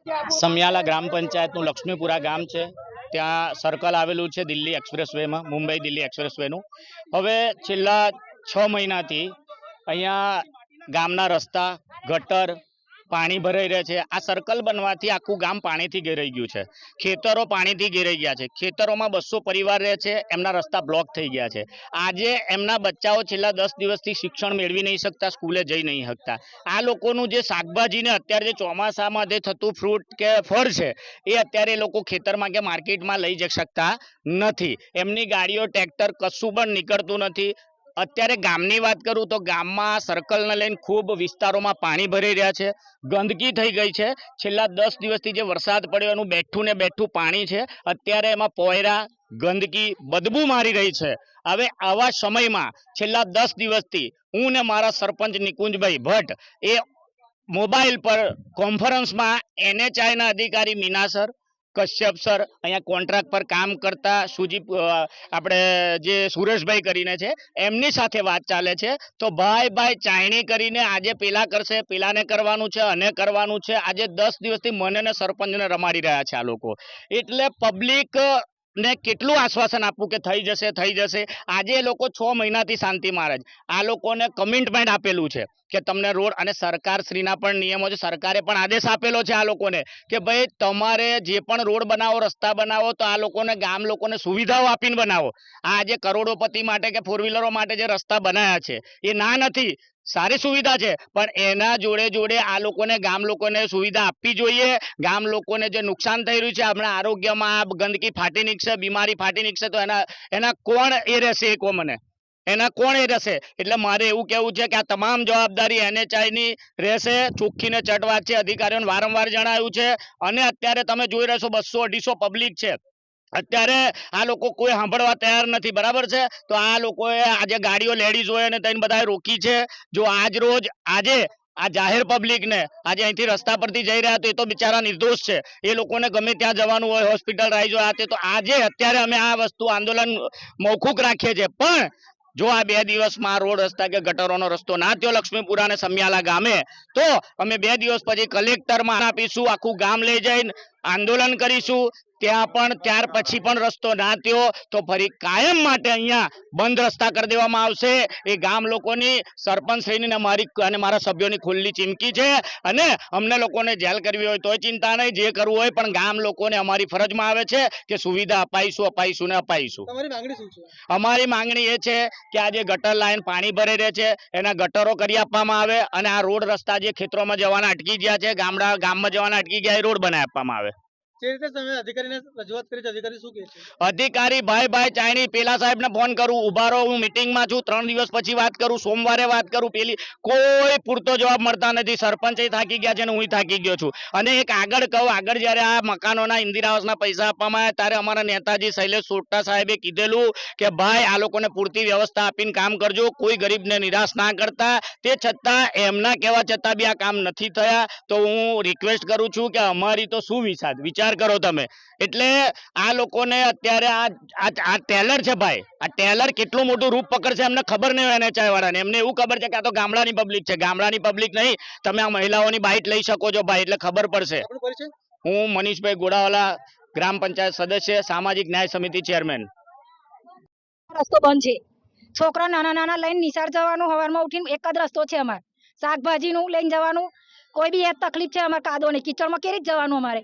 સમિયાલા ગ્રામ પંચાયતનું લક્ષ્મીપુરા ગામ છે. ત્યાં સર્કલ આવેલું છે દિલ્હી એક્સપ્રેસવેમાં, મુંબઈ દિલ્હી એક્સપ્રેસવેનું. હવે છેલ્લા 6 મહિનાથી અહીંયા ગામના રસ્તા, ગટર, પાણી ભરાઈ રહે છે. આ સર્કલ બનવાથી આખું ગામ પાણીથી ઘેરાઈ ગયું છે. ખેતરો પાણીથી ઘેરાઈ ગયા છે. ખેતરોમાં 200 પરિવાર રહે છે, એમના રસ્તા બ્લોક થઈ ગયા છે. આજે એમના બચ્ચાઓ છેલ્લા 10 દિવસથી શિક્ષણ મેળવી નહીં શકતા, સ્કૂલે જઈ નહીં શકતા. આ લોકોનું જે શાકભાજીને અત્યારે જે ચોમાસામાં જે થતું ફ્રૂટ કે ફળ છે એ અત્યારે લોકો ખેતરમાં કે માર્કેટમાં લઈ જઈ શકતા નથી. એમની ગાડીઓ, ટ્રેક્ટર કશું પણ નીકળતું નથી. અત્યારે ગામની વાત કરું તો ગામમાં સર્કલને લઈને ખૂબ વિસ્તારોમાં પાણી ભરાઈ રહ્યા છે, ગંદકી થઈ ગઈ છે. છેલ્લા 10 દિવસથી જે વરસાદ પડ્યો એનું બેઠું ને બેઠું પાણી છે. અત્યારે એમાં પોયરા, ગંદકી, બદબુ મારી રહી છે. હવે આવા સમયમાં છેલ્લા 10 દિવસથી હું ને મારા સરપંચ નિકુંજભાઈ ભટ્ટ એ મોબાઈલ પર કોન્ફરન્સમાં NHIના અધિકારી મીના સર, કશ્યપ સર, અહીંયા કોન્ટ્રાક્ટ પર કામ કરતા આપણે જે સુરેશભાઈ કરીને છે એમની સાથે વાત ચાલે છે. તો ભાઈ ચાયણી કરીને આજે પેલા કરશે, પેલાને કરવાનું છે, અને કરવાનું છે. આજે 10 દિવસથી મને ને સરપંચને રમાડી રહ્યા છે આ લોકો. એટલે પબ્લિક ને કેટલું આશ્વાસન આપવું કે થઈ જશે થઈ જશે. આજે એ લોકો 6 મહિનાથી શાંતિ મારે છે. આ લોકોને કમિટમેન્ટ આપેલું છે કે તમને રોડ, અને સરકારશ્રીના પણ નિયમો છે, સરકારે પણ આદેશ આપેલો છે આ લોકોને કે ભાઈ તમારે જે પણ રોડ બનાવો, રસ્તા બનાવો તો આ લોકોને, ગામ લોકોને સુવિધાઓ આપીને બનાવો. આ આજે કરોડોપતિ માટે કે 4 વ્હીલરો માટે જે રસ્તા બનાવ્યા છે એ ના નથી, સારી સુવિધા છે, પણ એના જોડે જોડે આ લોકોને, ગામ લોકોને સુવિધા આપવી જોઈએ. ગામ લોકોને જે નુકસાન થઈ રહ્યું છે હમણાં આરોગ્યમાં, ગંદકી ફાટી નીકળશે, બીમારી ફાટી નીકળશે, તો એના કોણ એ રહેશે? એ કો મને, એના કોણ એ રહેશે? એટલે મારે એવું કહેવું છે કે આ તમામ જવાબદારી NHIની રહેશે. ચોખ્ખીને ચટ વાત છે, અધિકારીઓને વારંવાર જણાવ્યું છે. અને અત્યારે તમે જોઈ રહ્યા છો 200-250 પબ્લિક છે. અત્યારે આ લોકો કોઈ સાંભળવા તૈયાર નથી, બરાબર છે? તો આ લોકોએ આજે ગાડીઓ, લેડીઝ હોય અને તેને બધાએ રોકી છે. જો આજે આ જાહેર પબ્લિકને આજે અહીંથી રસ્તા પરથી જઈ રહ્યા તો એ તો બિચારા નિર્દોષ છે. એ લોકોને ગમે ત્યાં જવાનું હોય, હોસ્પિટલ રાઈઝ હોય, તો આજે અત્યારે અમે આ વસ્તુ આંદોલન મોકૂફ રાખીએ છીએ. પણ જો આ 2 દિવસમાં રોડ, રસ્તા કે ગટરોનો રસ્તો ના થયો લક્ષ્મીપુરા અને સમિયાલા ગામે, તો અમે 2 દિવસ પછી કલેક્ટરમાં આપીશું, આખું ગામ લઈ જઈને આંદોલન કરીશું. ત્યાં પણ ત્યાર પછી પણ રસ્તો ના થયો તો ફરી કાયમ માટે અહીંયા બંધ રસ્તા કરી દેવામાં આવશે. એ ગામ લોકોની, સરપંચશ્રીની અને મારા સભ્યોની ખુલ્લી ચીમકી છે. અને અમને લોકોને જેલ કરવી હોય તોય ચિંતા નહીં, જે કરવું હોય, પણ ગામ લોકોને અમારી ફરજમાં આવે છે કે સુવિધા અપાઈશું ને અપાઈશું. તમારી માંગણી શું છે? અમારી માંગણી એ છે કે આ જે ગટર લાઈન પાણી ભરાઈ રહે છે એના ગટરો કરી આપવામાં આવે, અને આ રોડ રસ્તા જે ખેતરોમાં જવાના અટકી ગયા છે, ગામમાં જવાના અટકી ગયા, એ રોડ બનાવી આપવામાં આવે. જે રીતે તમે અધિકારીને રજૂઆત કરી છે, અધિકારી શું કહે છે? અધિકારી ભાઈ ચાયણી, પેલા સાહેબને ફોન કરું, ઉભા રહો, હું મિટિંગમાં છું, 3 દિવસ પછી વાત કરું, સોમવારે વાત કરું, કોઈ પૂરતો જવાબ મળતા નથી. સરપંચ થાકી ગયા છે અને હું થાકી ગયો છું. અને એક આગળ કહું, આગળ જ્યારે આ મકાનોના, ઇન્દિરા આવાસના પૈસા આપવામાં આવ્યા ત્યારે અમારા નેતાજી શૈલેષ સોટા સાહેબે કીધેલું કે ભાઈ આ લોકોને પૂરતી વ્યવસ્થા આપીને કામ કરજો, કોઈ ગરીબને નિરાશ ના કરતા. તે છતાં એમના કહેવા છતાં બી આ કામ નથી થયા. તો હું રિક્વેસ્ટ કરું છું કે અમારી તો શું વિચાર કરો તમે. એટલે આ લોકોને અત્યારે આ ટેલર છે ભાઈ, આ ટેલર કેટલું મોટું રૂપ પકડશે એમને ખબર નહીં હોય. NHI વાળાને એમને એવું ખબર છે કે આ તો ગામડાની પબ્લિક છે. ગામડાની પબ્લિક નહીં, તમે આ મહિલાઓની બાઇટ લઈ શકો છો ભાઈ, એટલે ખબર પડશે. હું મનીષભાઈ ગોડાવાલા, ગ્રામ પંચાયત સદસ્ય, સામાજિક ન્યાય સમિતિ ચેરમેન. રસ્તો બંધ છે. છોકરા નાના લઈને નિશાળ જવાનું, સવારમાં ઉઠીને એક જ રસ્તો છે અમારે, શાકભાજીનું લઈને જવાનું. કોઈ બી એ તકલીફ છે અમારે, કાદવની કીચડમાં કેરી જ જવાનું અમારે.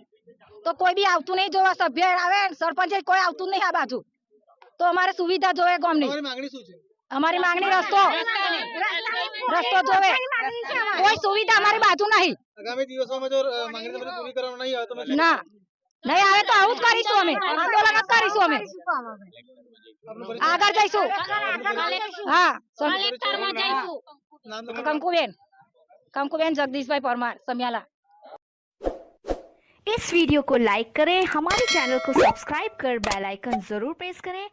તો કોઈ બી આવતું નહીં, જોવા સભ્ય આવે, સરપંચ કોઈ આવતું નહીં આ બાજુ. તો અમારે સુવિધા જોવે ગામની. અમારી માંગણી રસ્તો જોવે, કોઈ સુવિધા અમારી બાજુ નહીં. આગામી દિવસોમાં જો માંગણી તમારી પૂરી કરવામાં નહીં આવે તો ના નહીં આવે તો આવું જ કરીશું, અમે આંદોલન જ કરીશું, અમે આગળ જઈશું. હા, कंकुबेन जगदीश भाई परमार, समियाला। इस वीडियो को लाइक करें, हमारे चैनल को सब्सक्राइब कर बेल आइकन जरूर प्रेस करें